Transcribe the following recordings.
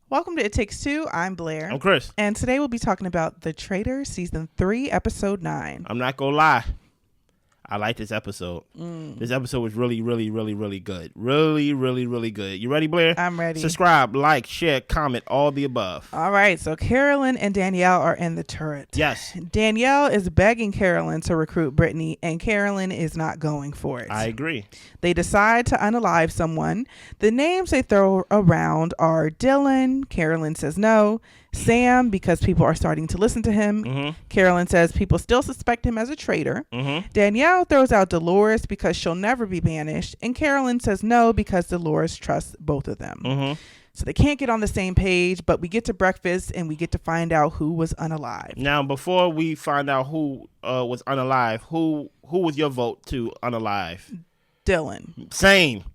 Welcome to It Takes Two. I'm Blair. I'm Chris. And today we'll be talking about The Traitors, Season 3, Episode 9. I'm not going to lie. I like this episode. This episode was really, really, really, really good. Really, really, really good. You ready, Blair? I'm ready. Subscribe, like, share, comment, all the above. All right. So Carolyn and Danielle are in the turret. Yes. Danielle is begging Carolyn to recruit Brittany, and Carolyn is not going for it. I agree. They decide to unalive someone. The names they throw around are Dylan. Carolyn says no. Sam, because people are starting to listen to him. Carolyn says people still suspect him as a traitor. Danielle throws out Dolores because she'll never be banished. And Carolyn says no because Dolores trusts both of them. So they can't get on the same page, but we get to breakfast and we get to find out who was unalived. Now, before we find out who was unalive, who was your vote to unalive? Dylan. Same.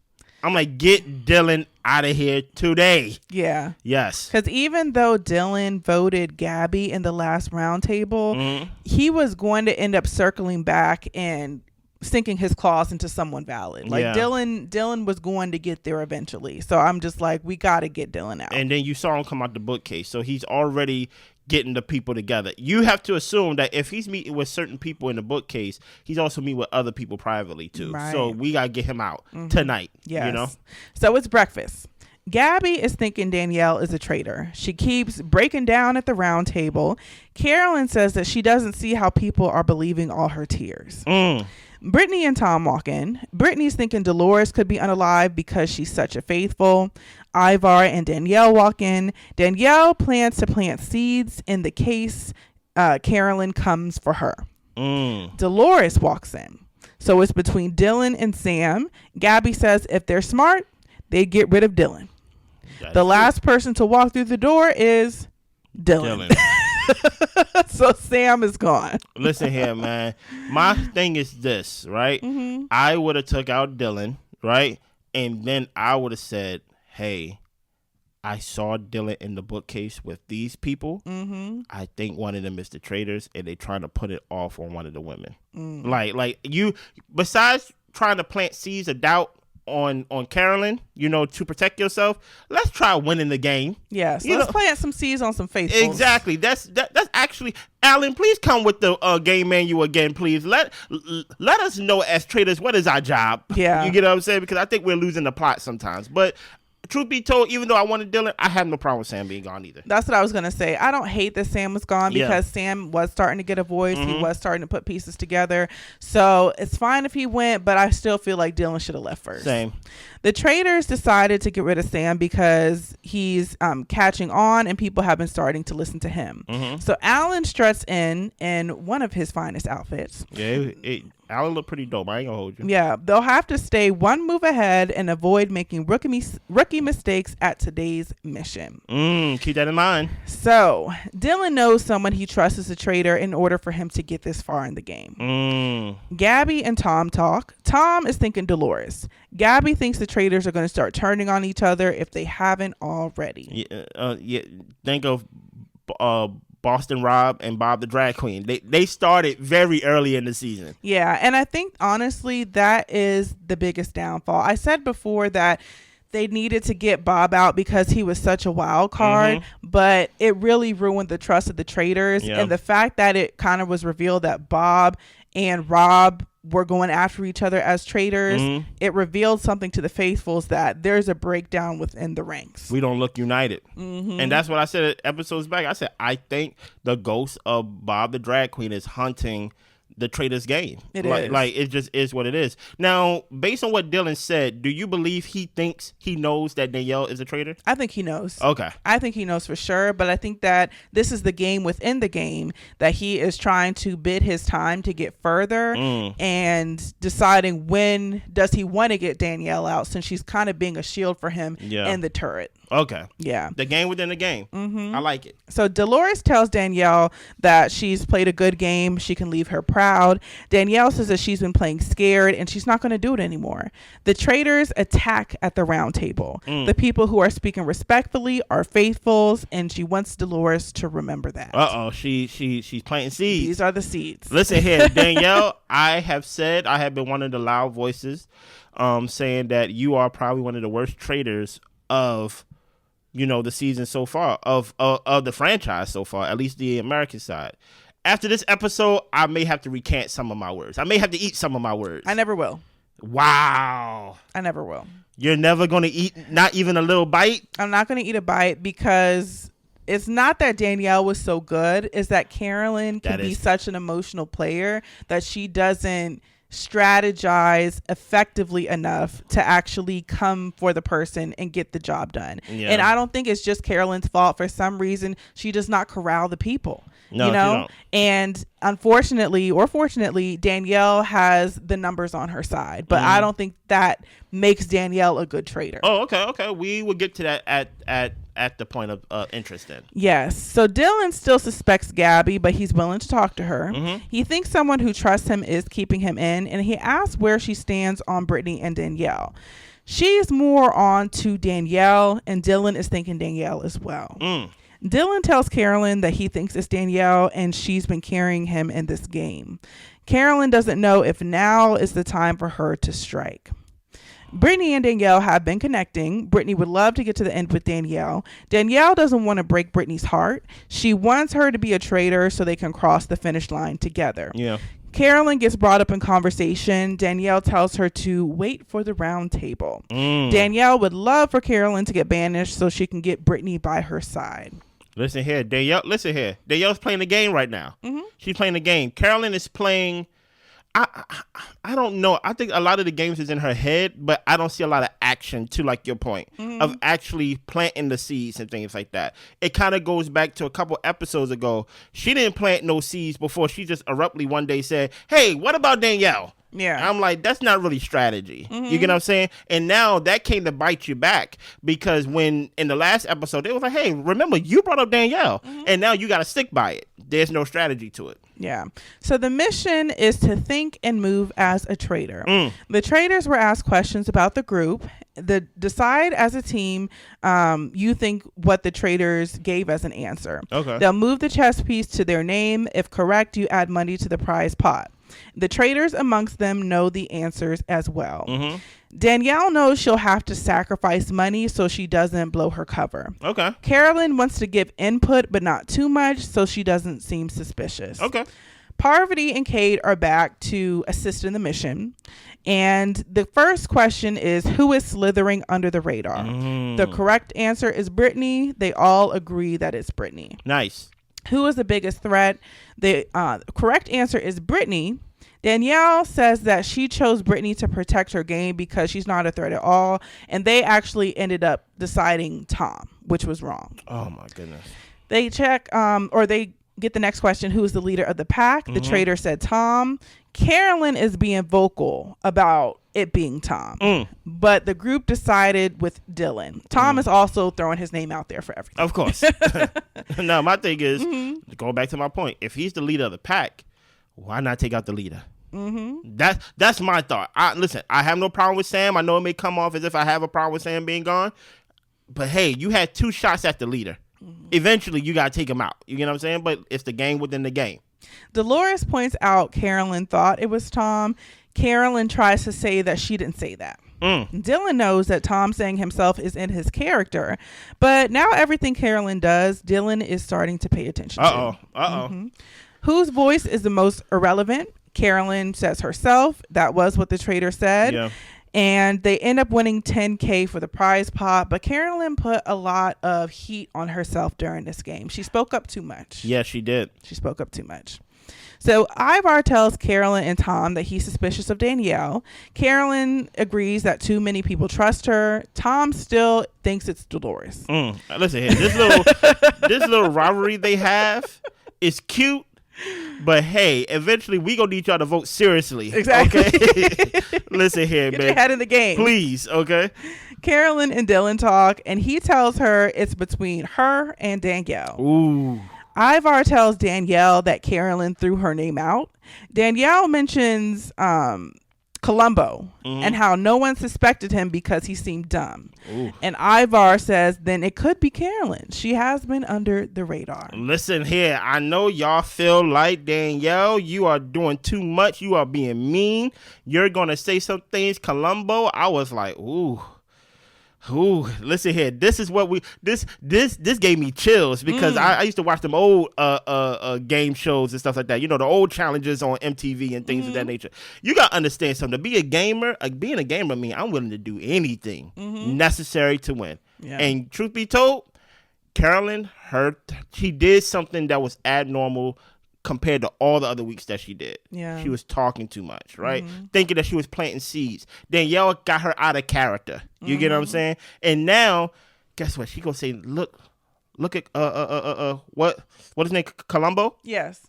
I'm like, get Dylan out of here today. Yeah. Yes. Because even though Dylan voted Gabby in the last round table, he was going to end up circling back and sinking his claws into someone valid. Like Dylan was going to get there eventually. So I'm just like, we got to get Dylan out. And then you saw him come out the bookcase. So he's already getting the people together. You have to assume that if he's meeting with certain people in the bookcase, he's also meeting with other people privately too. Right. So we got to get him out tonight. Yes. You know? So it's breakfast. Gabby is thinking Danielle is a traitor. She keeps breaking down at the round table. Carolyn says that she doesn't see how people are believing all her tears. Brittany and Tom walk in. Brittany's thinking Dolores could be unalive because she's such a faithful. Ivar and Danielle walk in. Danielle plans to plant seeds in the case Carolyn comes for her. Dolores walks in. So it's between Dylan and Sam. Gabby says if they're smart, they get rid of Dylan. The last person to walk through the door is Dylan. So Sam is gone. Listen here, man. My thing is this, right? I would have took out Dylan, right? And then I would have said, hey, I saw Dylan in the bookcase with these people. I think one of them is the Traitors, and they trying to put it off on one of the women. Like you, besides trying to plant seeds of doubt on Carolyn, you know, to protect yourself, let's try winning the game. Yes, let's plant some seeds on some faithfuls. Exactly. That's actually, Alan, please come with the game manual again, please. Let us know as traders what is our job. Yeah, you get what I'm saying, because I think we're losing the plot sometimes. But truth be told, even though I wanted Dylan, I had no problem with Sam being gone either. That's what I was going to say. I don't hate that Sam was gone because Sam was starting to get a voice. He was starting to put pieces together. So it's fine if he went, but I still feel like Dylan should have left first. Same. The Traitors decided to get rid of Sam because he's catching on and people have been starting to listen to him. So Alan struts in one of his finest outfits. Yeah, Alan looked pretty dope. I ain't gonna hold you. Yeah, they'll have to stay one move ahead and avoid making rookie mistakes at today's mission. Keep that in mind. So Dylan knows someone he trusts is a traitor in order for him to get this far in the game. Gabby and Tom talk. Tom is thinking Dolores. Gabby thinks the Traitors are going to start turning on each other if they haven't already. Think of Boston Rob and Bob the Drag Queen. They started very early in the season. Yeah, and I think honestly that is the biggest downfall. I said before that they needed to get Bob out because he was such a wild card, but it really ruined the trust of the Traitors. And the fact that it kind of was revealed that Bob and Rob were going after each other as traitors, it revealed something to the faithfuls that there's a breakdown within the ranks. We don't look united. And that's what I said episodes back. I said, I think the ghost of Bob the Drag Queen is hunting the Traitors game. It just is what it is. Now, based on what Dylan said, do you believe he thinks he knows that Danielle is a traitor? I think he knows. Okay. I think he knows for sure, but I think that this is the game within the game that he is trying to bid his time to get further and deciding when does he want to get Danielle out, since she's kind of being a shield for him in the turret. Okay. Yeah. The game within the game. I like it. So Dolores tells Danielle that she's played a good game. She can leave her proud. Danielle says that she's been playing scared and she's not going to do it anymore. The Traitors attack at the round table. The people who are speaking respectfully are faithfuls, and she wants Dolores to remember that. She's planting seeds. These are the seeds. Listen here, Danielle, I have been one of the loud voices saying that you are probably one of the worst traitors of the season so far of the franchise so far, at least the American side. After this episode, I may have to recant some of my words. I may have to eat some of my words. I never will. Wow. I never will. You're never going to eat not even a little bite? I'm not going to eat a bite because it's not that Danielle was so good. It's that Carolyn can be such an emotional player that she doesn't strategize effectively enough to actually come for the person and get the job done. Yeah. And I don't think it's just Carolyn's fault. For some reason, she does not corral the people. No, and unfortunately or fortunately, Danielle has the numbers on her side, but I don't think that makes Danielle a good traitor. Oh, okay. We will get to that at the point of interest then. Yes. So Dylan still suspects Gabby, but he's willing to talk to her. He thinks someone who trusts him is keeping him in, and he asks where she stands on Brittany and Danielle. She's more on to Danielle, and Dylan is thinking Danielle as well. Dylan tells Carolyn that he thinks it's Danielle and she's been carrying him in this game. Carolyn doesn't know if now is the time for her to strike. Brittany and Danielle have been connecting. Brittany would love to get to the end with Danielle. Danielle doesn't want to break Brittany's heart. She wants her to be a traitor so they can cross the finish line together. Yeah. Carolyn gets brought up in conversation. Danielle tells her to wait for the round table. Danielle would love for Carolyn to get banished so she can get Brittany by her side. Listen here, Danielle. Danielle's playing the game right now. She's playing the game. Carolyn is playing. I don't know. I think a lot of the games is in her head, but I don't see a lot of action to like your point of actually planting the seeds and things like that. It kind of goes back to a couple episodes ago. She didn't plant no seeds before she just abruptly one day said, "Hey, what about Danielle?" Yeah. I'm like, that's not really strategy. You get what I'm saying? And now that came to bite you back because when in the last episode, they was like, hey, remember, you brought up Danielle. And now you got to stick by it. There's no strategy to it. Yeah. So the mission is to think and move as a traitor. The traitors were asked questions about the group. Decide as a team you think what the traitors gave as an answer. Okay. They'll move the chess piece to their name. If correct, you add money to the prize pot. The traitors amongst them know the answers as well. Danielle knows she'll have to sacrifice money so she doesn't blow her cover. Okay. Carolyn wants to give input, but not too much, so she doesn't seem suspicious. Okay. Parvati and Cade are back to assist in the mission. And the first question is, who is slithering under the radar? The correct answer is Brittany. They all agree that it's Brittany. Nice. Who is the biggest threat? The correct answer is Brittany. Danielle says that she chose Brittany to protect her game because she's not a threat at all. And they actually ended up deciding Tom, which was wrong. Oh, my goodness. They check or they get the next question. Who is the leader of the pack? The traitor said Tom. Carolyn is being vocal about it being Tom. But the group decided with Dylan. Tom is also throwing his name out there for everything. Of course. No, my thing is, going back to my point, if he's the leader of the pack, why not take out the leader? That's my thought. Listen, I have no problem with Sam. I know it may come off as if I have a problem with Sam being gone. But hey, you had 2 shots at the leader. Eventually, you got to take him out. You get what I'm saying? But it's the game within the game. Dolores points out Carolyn thought it was Tom. Carolyn tries to say that she didn't say that. Dylan knows that Tom saying himself is in his character, but now everything Carolyn does, Dylan is starting to pay attention to. Whose voice is the most irrelevant? Carolyn says herself. That was what the traitor said. Yeah. And they end up winning $10K for the prize pot. But Carolyn put a lot of heat on herself during this game. She spoke up too much. Yeah, she did. She spoke up too much. So Ivar tells Carolyn and Tom that he's suspicious of Danielle. Carolyn agrees that too many people trust her. Tom still thinks it's Dolores. Listen here. This little rivalry they have is cute. But hey, eventually we gonna need y'all to vote seriously. Exactly. Okay? Listen here, Get man. your head in the game. Please, okay? Carolyn and Dylan talk, and he tells her it's between her and Danielle. Ooh. Ivar tells Danielle that Carolyn threw her name out. Danielle mentions Columbo and how no one suspected him because he seemed dumb. Ooh. And Ivar says then it could be Carolyn. She has been under the radar. Listen here, I know y'all feel like Danielle, you are doing too much. You are being mean. You're going to say some things. Columbo, I was like, ooh. Ooh, listen here. This is what this gave me chills because I used to watch them old game shows and stuff like that. You know, the old challenges on MTV and things of that nature. You gotta understand something. To be a gamer, being a gamer means I'm willing to do anything necessary to win. Yeah. And truth be told, Carolyn, she did something that was abnormal compared to all the other weeks that she did. Yeah. She was talking too much, right? Thinking that she was planting seeds. Danielle got her out of character. You get what I'm saying? And now, guess what? She gonna say, look at what his name? Columbo? Yes.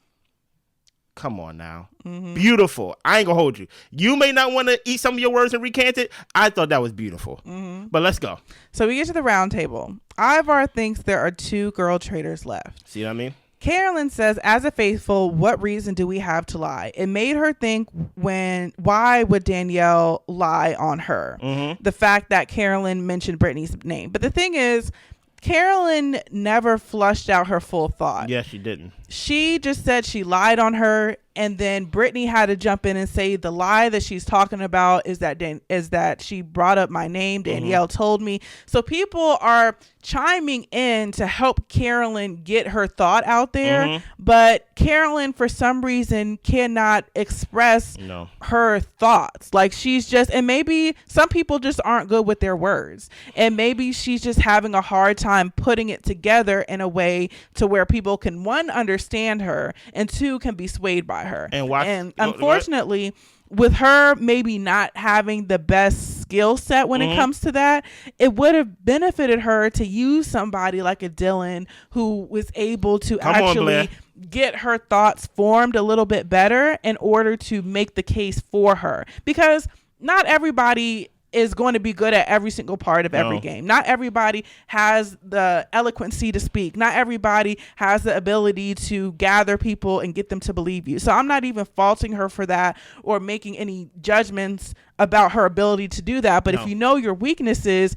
Come on now. Beautiful. I ain't gonna hold you. You may not want to eat some of your words and recant it. I thought that was beautiful. But let's go. So we get to the round table. Ivar thinks there are 2 girl traitors left. See what I mean? Carolyn says, as a faithful, what reason do we have to lie? It made her think why would Danielle lie on her? The fact that Carolyn mentioned Brittany's name. But the thing is, Carolyn never flushed out her full thought. Yeah, she didn't. She just said she lied on her, and then Brittany had to jump in and say the lie that she's talking about is that she brought up my name. Danielle told me. So people are chiming in to help Carolyn get her thought out there, but Carolyn for some reason cannot express her thoughts. Like she's just, and maybe some people just aren't good with their words, and maybe she's just having a hard time putting it together in a way to where people can, 1, understand her, and 2, can be swayed by her. And unfortunately, with her maybe not having the best skill set when it comes to that, it would have benefited her to use somebody like a Dylan who was able to actually get her thoughts formed a little bit better in order to make the case for her. Because not everybody is going to be good at every single part of every game. Not everybody has the eloquency to speak. Not everybody has the ability to gather people and get them to believe you. So I'm not even faulting her for that or making any judgments about her ability to do that. But if you know your weaknesses,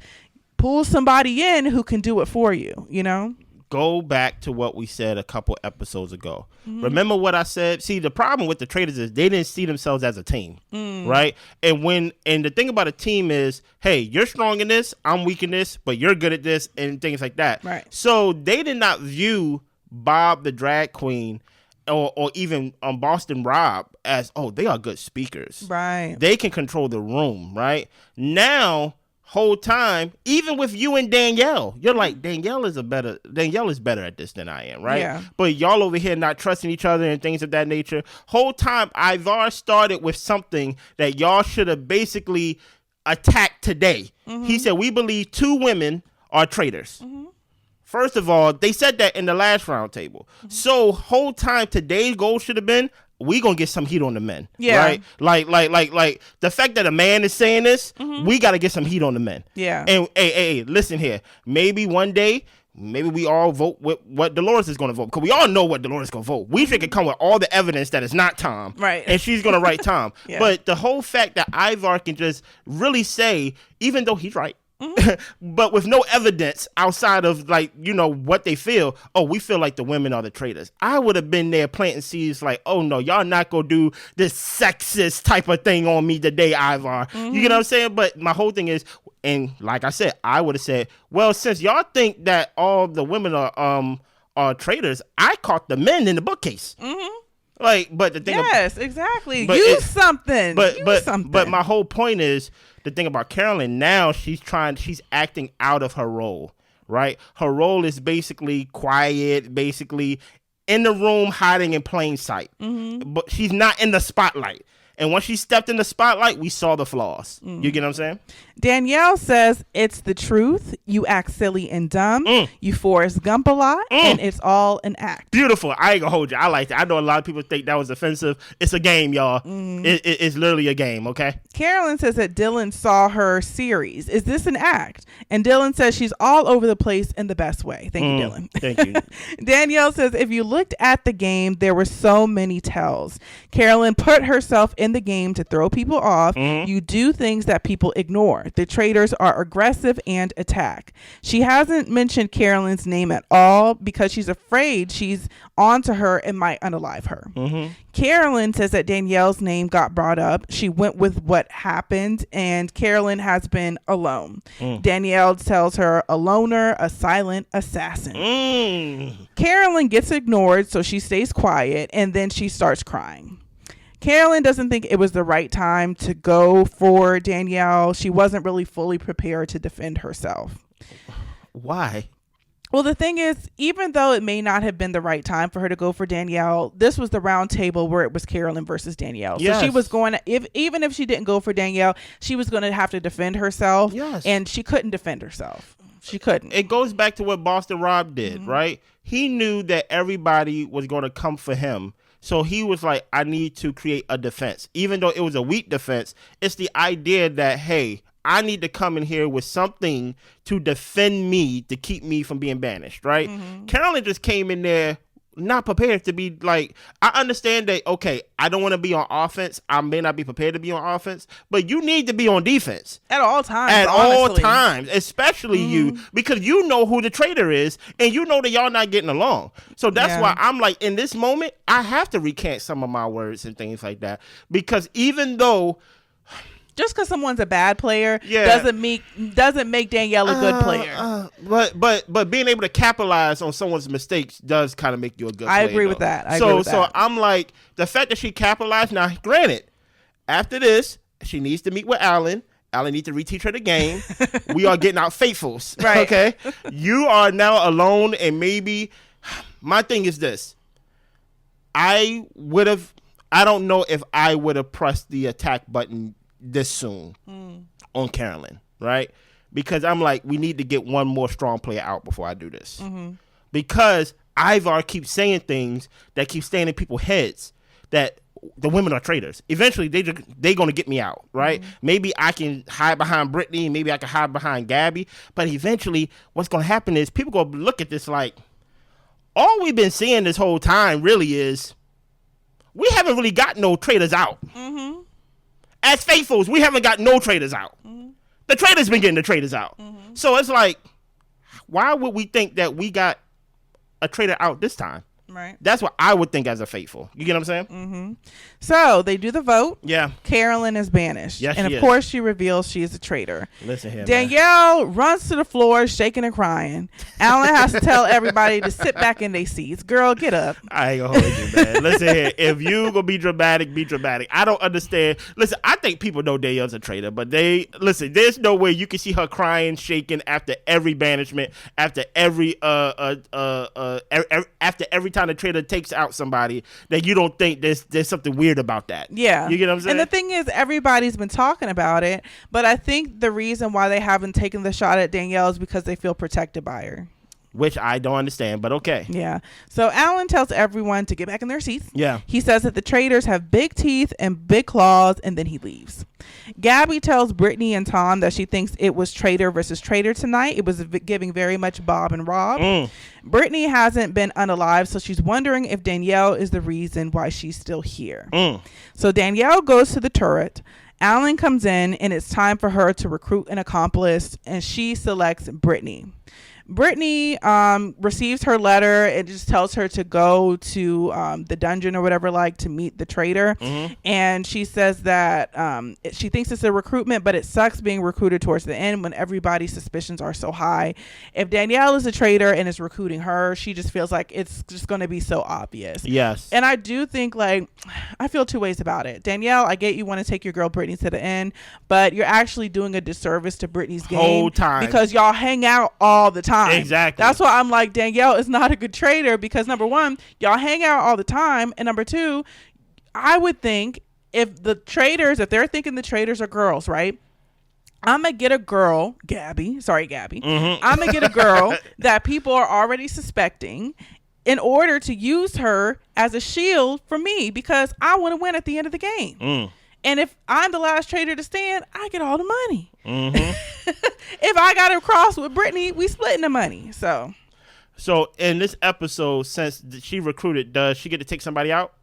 pull somebody in who can do it for you, you know? Go back to what we said a couple episodes ago. Remember what I said? See, the problem with the Traitors is they didn't see themselves as a team, right? And the thing about a team is, hey, you're strong in this, I'm weak in this, but you're good at this, and things like that. Right. So they did not view Bob the drag queen or even Boston Rob as, oh, they are good speakers. Right. They can control the room, right? Now, whole time, even with you and Danielle, you're like, Danielle is better at this than I am, right? Yeah. But y'all over here not trusting each other and things of that nature. Whole time, Ivar started with something that y'all should have basically attacked today. He said, we believe 2 women are traitors. First of all, they said that in the last round table. So whole time, today's goal should have been, we gonna get some heat on the men, right? Like the fact that a man is saying this, we gotta get some heat on the men. Yeah. And hey, listen here. Maybe one day, maybe we all vote with what Dolores is gonna vote, because we all know what Dolores is gonna vote. We can come with all the evidence that it's not Tom, right? And she's gonna write Tom. Yeah. But the whole fact that Ivar can just really say, even though he's right, but with no evidence outside of, like, you know, what they feel. Oh, we feel like the women are the traitors. I would have been there planting seeds like, oh no, y'all not gonna do this sexist type of thing on me today, Ivar. You get what I'm saying? But my whole thing is, and like I said, I would have said, well, since y'all think that all the women are traitors, I caught the men in the bookcase. Like, but the thing, yes, exactly. Use something. But my whole point is, the thing about Carolyn now, she's acting out of her role, right? Her role is basically quiet, basically in the room, hiding in plain sight. But she's not in the spotlight. And once she stepped in the spotlight, we saw the flaws. You get what I'm saying? Danielle says it's the truth. You act silly and dumb. You Forrest Gump a lot, and it's all an act. Beautiful. I ain't gonna hold you. I like that. I know a lot of people think that was offensive. It's a game, y'all. It's literally a game, okay? Carolyn says that Dylan saw her series. Is this an act? And Dylan says she's all over the place in the best way. Thank you, Dylan. Thank you. Danielle says if you looked at the game, there were so many tells. Carolyn put herself in in the game to throw people off. You do things that people ignore. The traitors are aggressive and attack. She hasn't mentioned Carolyn's name at all because she's afraid she's onto her and might unalive her. Carolyn says that Danielle's name got brought up. She went with what happened, and Carolyn has been alone. Danielle tells her a loner, a silent assassin. Carolyn gets ignored, so she stays quiet, and then she starts crying. Carolyn doesn't think it was the right time to go for Danielle. She wasn't really fully prepared to defend herself. Why? Well, the thing is, even though it may not have been the right time for her to go for Danielle, this was the round table where it was Carolyn versus Danielle. Yes. So she was going to, even if she didn't go for Danielle, she was going to have to defend herself. Yes. And she couldn't defend herself. She couldn't. It goes back to what Boston Rob did, right? He knew that everybody was going to come for him. So he was like, I need to create a defense. Even though it was a weak defense, it's the idea that, hey, I need to come in here with something to defend me, to keep me from being banished, right? Carolyn just came in there not prepared to be like, I understand that, okay, I don't want to be on offense. I may not be prepared to be on offense, but you need to be on defense. At all times. At honestly. all times, especially you, because you know who the traitor is, and you know that y'all not getting along. So that's why I'm like, in this moment, I have to recant some of my words and things like that, because even though... Just because someone's a bad player doesn't make Danielle a good player. But being able to capitalize on someone's mistakes does kind of make you a good player. I agree with that. So I'm like, the fact that she capitalized, now granted, after this, she needs to meet with Alan. Alan needs to reteach her the game. We are getting out faithfuls. Right. Okay? You are now alone, and maybe my thing is this. I don't know if I would have pressed the attack button this soon on Carolyn, right? Because I'm like, we need to get one more strong player out before I do this. Because Ivar keeps saying things that keep staying in people's heads that the women are traitors. Eventually, they're going to get me out, right? Maybe I can hide behind Brittany, maybe I can hide behind Gabby, but eventually what's going to happen is people going to look at this like, all we've been seeing this whole time really is we haven't really got no traitors out. As faithfuls, we haven't got no traitors out. The traitors been getting the traitors out. So it's like, why would we think that we got a traitor out this time? Right. That's what I would think as a faithful. You get what I'm saying? So they do the vote. Yeah. Carolyn is banished. Yes, and of course she reveals she is a traitor. Listen here, Danielle runs to the floor shaking and crying. Alan has to tell everybody to sit back in their seats. Girl, get up. I ain't gonna hold you, man. Listen here. If you gonna be dramatic, be dramatic. I don't understand. Listen, I think people know Danielle's a traitor, but there's no way you can see her crying, shaking after every banishment, after every after every time the traitor takes out somebody, that you don't think there's something weird about that. Yeah. You get what I'm saying? And the thing is, everybody's been talking about it, but I think the reason why they haven't taken the shot at Danielle is because they feel protected by her. Which I don't understand, but okay. Yeah. So Alan tells everyone to get back in their seats. Yeah. He says that the traitors have big teeth and big claws, and then he leaves. Gabby tells Brittany and Tom that she thinks it was traitor versus traitor tonight. It was giving very much Bob and Rob. Brittany hasn't been unalive, so she's wondering if Danielle is the reason why she's still here. So Danielle goes to the turret. Alan comes in, and it's time for her to recruit an accomplice, and she selects Brittany. Brittany receives her letter. It just tells her to go to the dungeon or whatever, like, to meet the traitor. And she says that she thinks it's a recruitment, but it sucks being recruited towards the end when everybody's suspicions are so high. If Danielle is a traitor and is recruiting her, she just feels like it's just going to be so obvious. Yes. And I do think, like, I feel two ways about it. Danielle, I get you want to take your girl Brittany to the end, but you're actually doing a disservice to Brittany's game. Whole time. Because y'all hang out all the time. Exactly. That's why I'm like, Danielle is not a good traitor, because number one, y'all hang out all the time, and number two, I would think if they're thinking the traitors are girls, right? I'm gonna get a girl, Gabby. I'm gonna get a girl that people are already suspecting in order to use her as a shield for me, because I want to win at the end of the game. And if I'm the last traitor to stand, I get all the money. If I got to cross with Brittany, we splitting the money. So in this episode, since she recruited, does she get to take somebody out?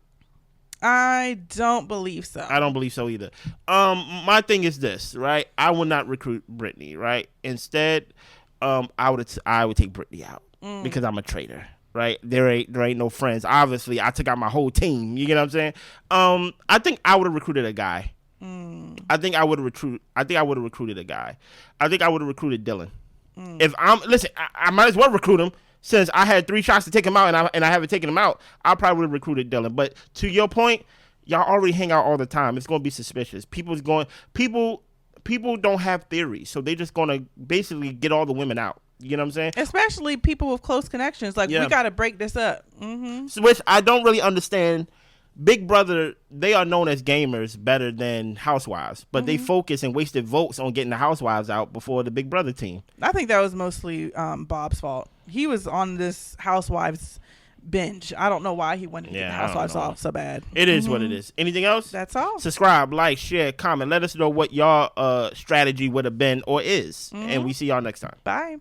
I don't believe so. I don't believe so either. My thing is this, right? I would not recruit Brittany, right? Instead, I would take Brittany out because I'm a traitor, right? There ain't no friends. Obviously, I took out my whole team. You get what I'm saying? I think I would have recruited a guy. I think I would have recruited a guy. I think I would have recruited Dylan. If I might as well recruit him since I had 3 shots to take him out and I haven't taken him out. I probably would have recruited Dylan. But to your point, y'all already hang out all the time. It's gonna be suspicious. People don't have theories, so they just gonna basically get all the women out. You know what I'm saying? Especially people with close connections. Like, we got to break this up. So, which I don't really understand. Big Brother, they are known as gamers better than Housewives, but they focus and wasted votes on getting the Housewives out before the Big Brother team. I think that was mostly Bob's fault. He was on this Housewives binge. I don't know why he wanted to get the Housewives off so bad. It is what it is. Anything else? That's all. Subscribe, like, share, comment. Let us know what y'all strategy would have been or is. And we see y'all next time. Bye.